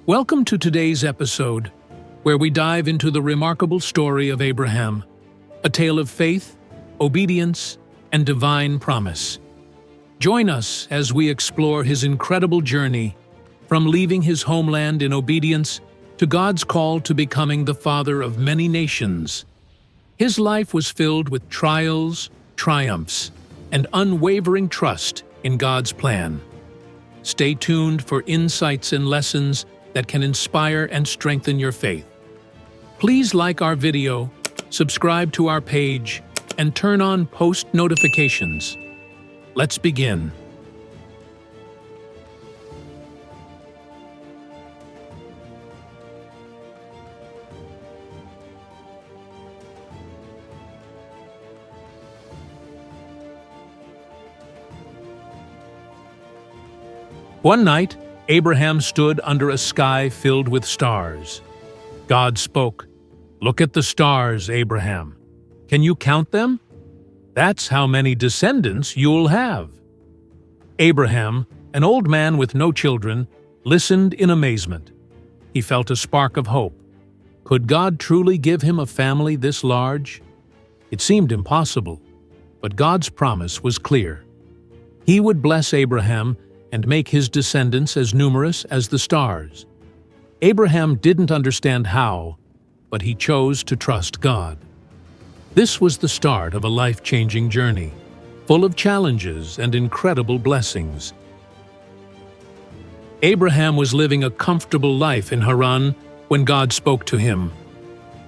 Welcome to today's episode, where we dive into the remarkable story of Abraham, a tale of faith, obedience, and divine promise. Join us as we explore his incredible journey from leaving his homeland in obedience to God's call to becoming the father of many nations. His life was filled with trials, triumphs, and unwavering trust in God's plan. Stay tuned for insights and lessons that can inspire and strengthen your faith. Please like our video, subscribe to our page, and turn on post notifications. Let's begin. One night, Abraham stood under a sky filled with stars. God spoke, "Look at the stars, Abraham. Can you count them? That's how many descendants you'll have." Abraham, an old man with no children, listened in amazement. He felt a spark of hope. Could God truly give him a family this large? It seemed impossible, but God's promise was clear. He would bless Abraham and make his descendants as numerous as the stars. Abraham didn't understand how, but he chose to trust God. This was the start of a life-changing journey, full of challenges and incredible blessings. Abraham was living a comfortable life in Haran when God spoke to him.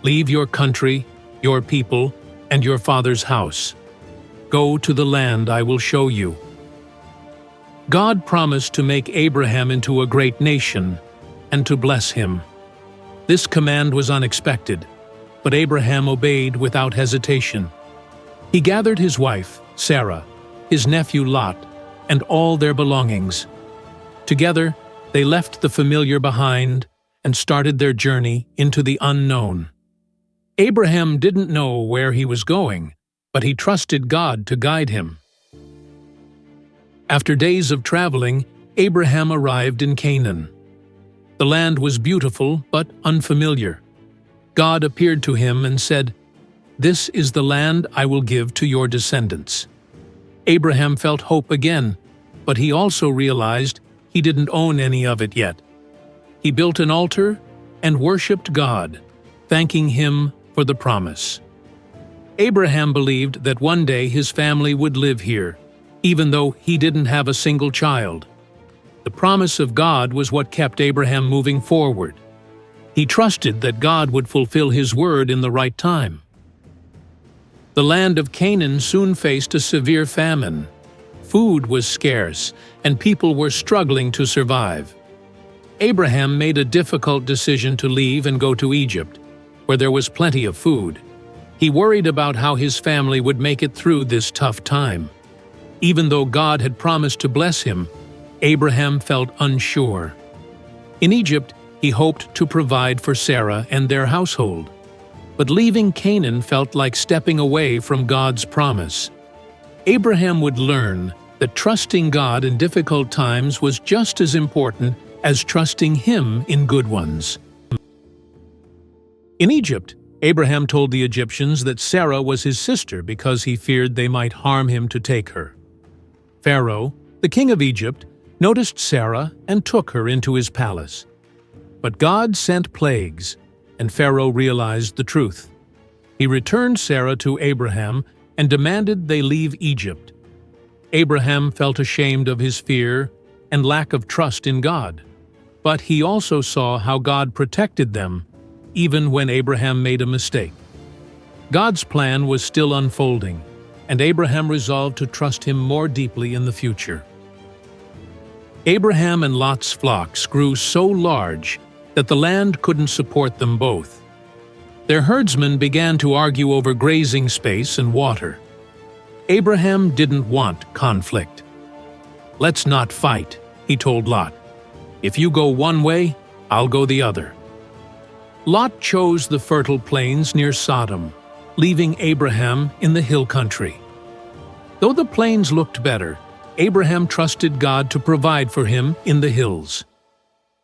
"Leave your country, your people, and your father's house. Go to the land I will show you." God promised to make Abraham into a great nation and to bless him. This command was unexpected, but Abraham obeyed without hesitation. He gathered his wife, Sarah, his nephew Lot, and all their belongings. Together, they left the familiar behind and started their journey into the unknown. Abraham didn't know where he was going, but he trusted God to guide him. After days of traveling, Abraham arrived in Canaan. The land was beautiful but unfamiliar. God appeared to him and said, "This is the land I will give to your descendants." Abraham felt hope again, but he also realized he didn't own any of it yet. He built an altar and worshipped God, thanking him for the promise. Abraham believed that one day his family would live here, even though he didn't have a single child. The promise of God was what kept Abraham moving forward. He trusted that God would fulfill his word in the right time. The land of Canaan soon faced a severe famine. Food was scarce, and people were struggling to survive. Abraham made a difficult decision to leave and go to Egypt, where there was plenty of food. He worried about how his family would make it through this tough time. Even though God had promised to bless him, Abraham felt unsure. In Egypt, he hoped to provide for Sarah and their household. But leaving Canaan felt like stepping away from God's promise. Abraham would learn that trusting God in difficult times was just as important as trusting Him in good ones. In Egypt, Abraham told the Egyptians that Sarah was his sister because he feared they might harm him to take her. Pharaoh, the king of Egypt, noticed Sarah and took her into his palace. But God sent plagues, and Pharaoh realized the truth. He returned Sarah to Abraham and demanded they leave Egypt. Abraham felt ashamed of his fear and lack of trust in God, but he also saw how God protected them, even when Abraham made a mistake. God's plan was still unfolding, and Abraham resolved to trust him more deeply in the future. Abraham and Lot's flocks grew so large that the land couldn't support them both. Their herdsmen began to argue over grazing space and water. Abraham didn't want conflict. "Let's not fight," he told Lot. "If you go one way, I'll go the other." Lot chose the fertile plains near Sodom, leaving Abraham in the hill country. Though the plains looked better, Abraham trusted God to provide for him in the hills.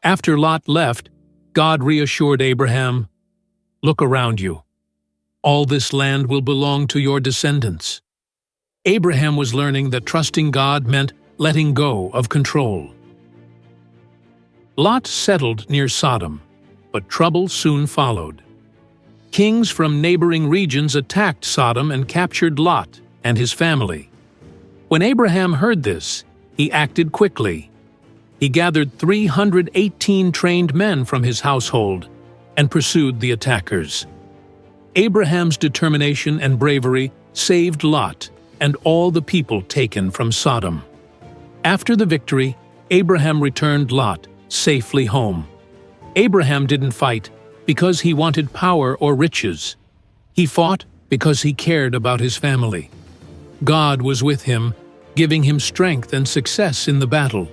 After Lot left, God reassured Abraham, "Look around you. All this land will belong to your descendants." Abraham was learning that trusting God meant letting go of control. Lot settled near Sodom, but trouble soon followed. Kings from neighboring regions attacked Sodom and captured Lot and his family. When Abraham heard this, he acted quickly. He gathered 318 trained men from his household and pursued the attackers. Abraham's determination and bravery saved Lot and all the people taken from Sodom. After the victory, Abraham returned Lot safely home. Abraham didn't fight because he wanted power or riches. He fought because he cared about his family. God was with him, giving him strength and success in the battle.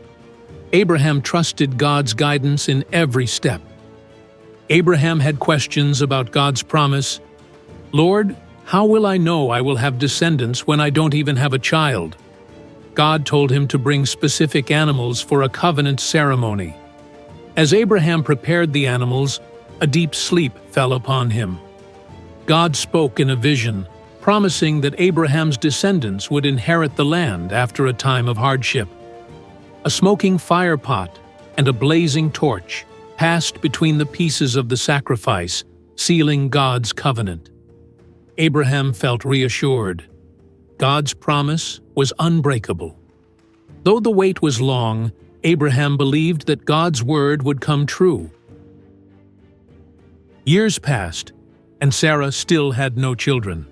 Abraham trusted God's guidance in every step. Abraham had questions about God's promise. "Lord, how will I know I will have descendants when I don't even have a child?" God told him to bring specific animals for a covenant ceremony. As Abraham prepared the animals, a deep sleep fell upon him. God spoke in a vision, promising that Abraham's descendants would inherit the land after a time of hardship. A smoking fire pot and a blazing torch passed between the pieces of the sacrifice, sealing God's covenant. Abraham felt reassured. God's promise was unbreakable. Though the wait was long, Abraham believed that God's word would come true. Years passed, and Sarah still had no children.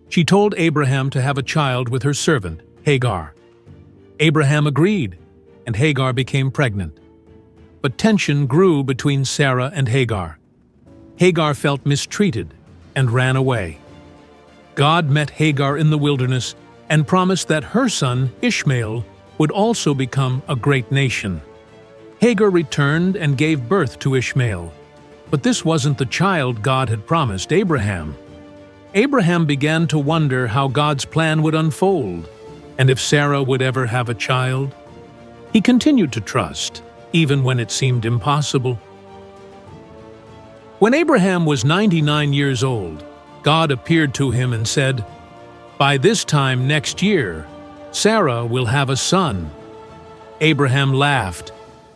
She told Abraham to have a child with her servant, Hagar. Abraham agreed, and Hagar became pregnant. But tension grew between Sarah and Hagar. Hagar felt mistreated and ran away. God met Hagar in the wilderness and promised that her son, Ishmael, would also become a great nation. Hagar returned and gave birth to Ishmael, but this wasn't the child God had promised Abraham. Abraham began to wonder how God's plan would unfold, and if Sarah would ever have a child. He continued to trust, even when it seemed impossible. When Abraham was 99 years old, God appeared to him and said, "By this time next year, Sarah will have a son." Abraham laughed,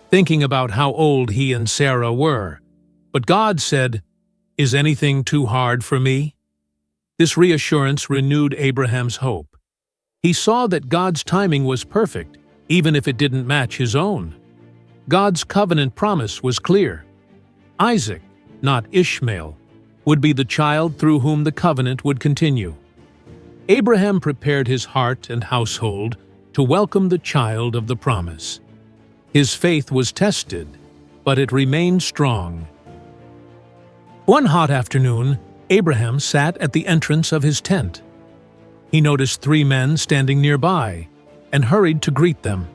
thinking about how old he and Sarah were. But God said, "Is anything too hard for me?" This reassurance renewed Abraham's hope. He saw that God's timing was perfect, even if it didn't match his own. God's covenant promise was clear. Isaac, not Ishmael, would be the child through whom the covenant would continue. Abraham prepared his heart and household to welcome the child of the promise. His faith was tested, but it remained strong. One hot afternoon, Abraham sat at the entrance of his tent. He noticed 3 men standing nearby and hurried to greet them.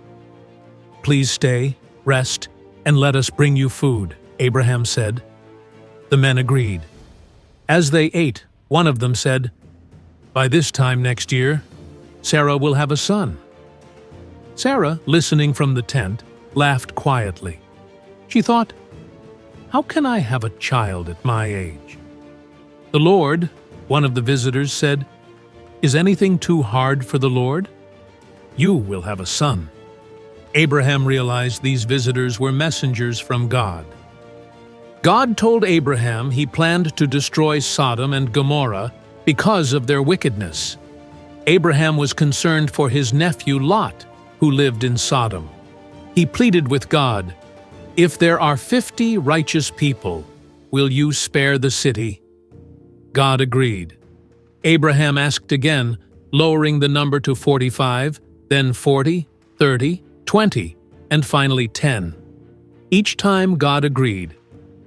"Please stay, rest, and let us bring you food," Abraham said. The men agreed. As they ate, one of them said, "By this time next year, Sarah will have a son." Sarah, listening from the tent, laughed quietly. She thought, "How can I have a child at my age?" "The Lord," one of the visitors said, "is anything too hard for the Lord? You will have a son." Abraham realized these visitors were messengers from God. God told Abraham he planned to destroy Sodom and Gomorrah because of their wickedness. Abraham was concerned for his nephew Lot, who lived in Sodom. He pleaded with God, "If there are 50 righteous people, will you spare the city?" God agreed. Abraham asked again, lowering the number to 45, then 40, 30, 20, and finally 10. Each time God agreed,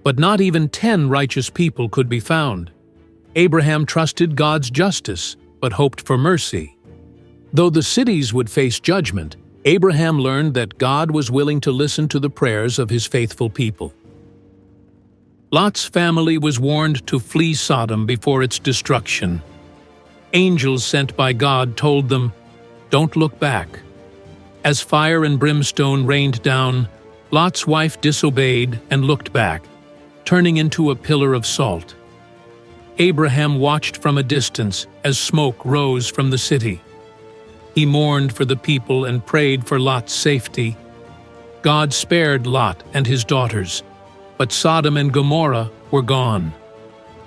but not even 10 righteous people could be found. Abraham trusted God's justice, but hoped for mercy. Though the cities would face judgment, Abraham learned that God was willing to listen to the prayers of his faithful people. Lot's family was warned to flee Sodom before its destruction. Angels sent by God told them, "Don't look back." As fire and brimstone rained down, Lot's wife disobeyed and looked back, turning into a pillar of salt. Abraham watched from a distance as smoke rose from the city. He mourned for the people and prayed for Lot's safety. God spared Lot and his daughters, but Sodom and Gomorrah were gone.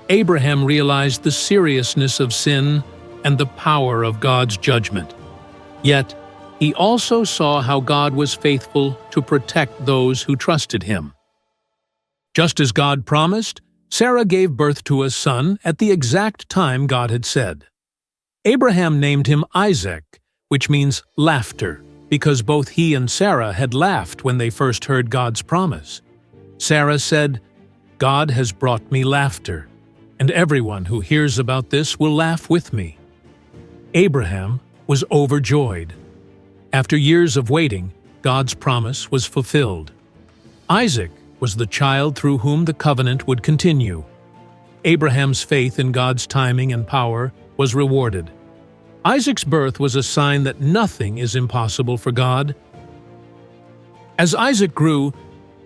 Abraham realized the seriousness of sin and the power of God's judgment. Yet, he also saw how God was faithful to protect those who trusted him. Just as God promised, Sarah gave birth to a son at the exact time God had said. Abraham named him Isaac, which means laughter, because both he and Sarah had laughed when they first heard God's promise. Sarah said, "God has brought me laughter, and everyone who hears about this will laugh with me." Abraham was overjoyed. After years of waiting, God's promise was fulfilled. Isaac was the child through whom the covenant would continue. Abraham's faith in God's timing and power was rewarded. Isaac's birth was a sign that nothing is impossible for God. As Isaac grew,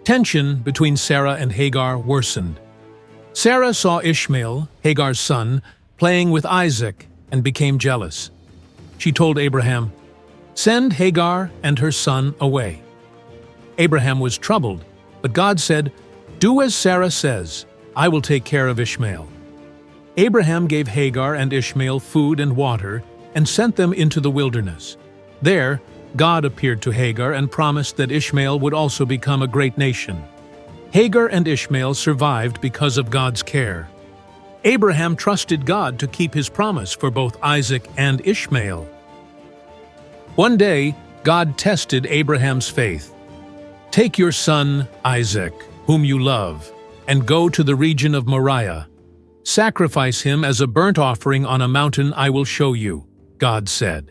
tension between Sarah and Hagar worsened. Sarah saw Ishmael, Hagar's son, playing with Isaac and became jealous. She told Abraham, "Send Hagar and her son away." Abraham was troubled, but God said, "Do as Sarah says, I will take care of Ishmael." Abraham gave Hagar and Ishmael food and water and sent them into the wilderness. There, God appeared to Hagar and promised that Ishmael would also become a great nation. Hagar and Ishmael survived because of God's care. Abraham trusted God to keep his promise for both Isaac and Ishmael. One day, God tested Abraham's faith. "Take your son, Isaac, whom you love, and go to the region of Moriah. Sacrifice him as a burnt offering on a mountain I will show you," God said.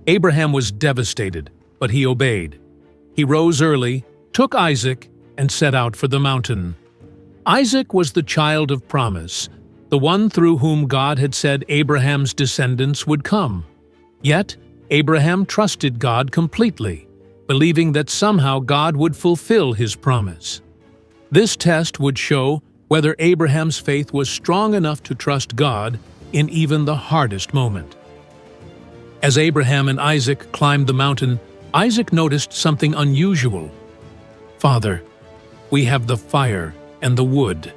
Abraham was devastated, but he obeyed. He rose early, took Isaac, and set out for the mountain. Isaac was the child of promise, the one through whom God had said Abraham's descendants would come. Yet, Abraham trusted God completely, believing that somehow God would fulfill his promise. This test would show whether Abraham's faith was strong enough to trust God in even the hardest moment. As Abraham and Isaac climbed the mountain, Isaac noticed something unusual. "Father, we have the fire and the wood,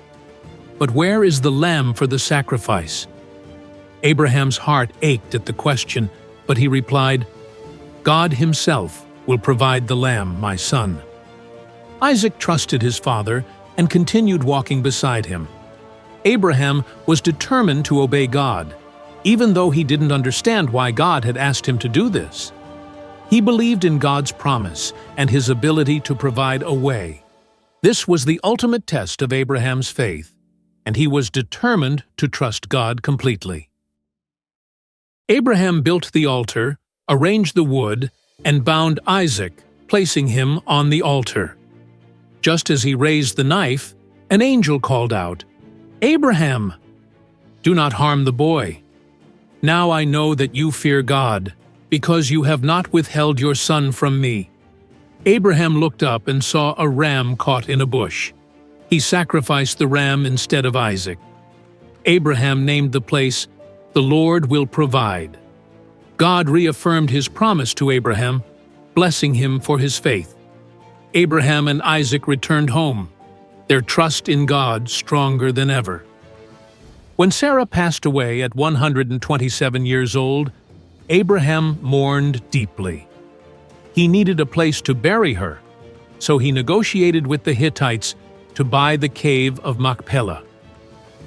but where is the lamb for the sacrifice?" Abraham's heart ached at the question, but he replied, "God himself will provide the lamb, my son." Isaac trusted his father and continued walking beside him. Abraham was determined to obey God, even though he didn't understand why God had asked him to do this. He believed in God's promise and his ability to provide a way. This was the ultimate test of Abraham's faith, and he was determined to trust God completely. Abraham built the altar, arranged the wood, and bound Isaac, placing him on the altar. Just as he raised the knife, an angel called out, "Abraham, do not harm the boy. Now I know that you fear God, because you have not withheld your son from me." Abraham looked up and saw a ram caught in a bush. He sacrificed the ram instead of Isaac. Abraham named the place, "The Lord will provide." God reaffirmed his promise to Abraham, blessing him for his faith. Abraham and Isaac returned home, their trust in God stronger than ever. When Sarah passed away at 127 years old, Abraham mourned deeply. He needed a place to bury her, so he negotiated with the Hittites to buy the cave of Machpelah.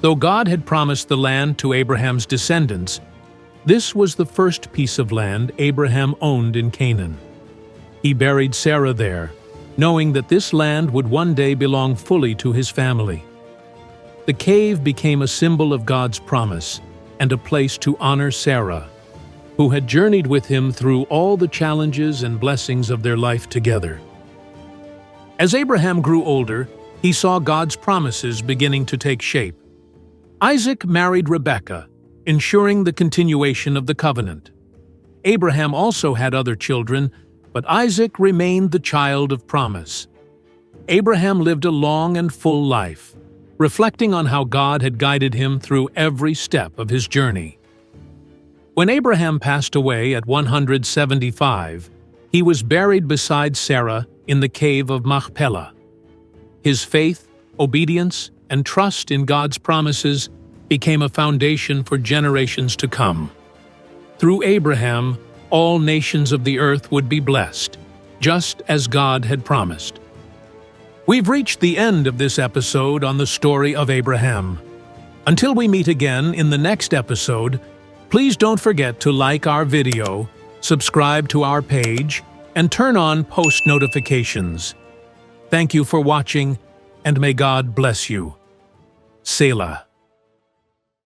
Though God had promised the land to Abraham's descendants, this was the first piece of land Abraham owned in Canaan. He buried Sarah there, knowing that this land would one day belong fully to his family. The cave became a symbol of God's promise and a place to honor Sarah, who had journeyed with him through all the challenges and blessings of their life together. As Abraham grew older, he saw God's promises beginning to take shape. Isaac married Rebekah, ensuring the continuation of the covenant. Abraham also had other children, but Isaac remained the child of promise. Abraham lived a long and full life, reflecting on how God had guided him through every step of his journey. When Abraham passed away at 175, he was buried beside Sarah in the cave of Machpelah. His faith, obedience, and trust in God's promises became a foundation for generations to come. Through Abraham, all nations of the earth would be blessed, just as God had promised. We've reached the end of this episode on the story of Abraham. Until we meet again in the next episode, please don't forget to like our video, subscribe to our page, and turn on post notifications. Thank you for watching, and may God bless you. Selah.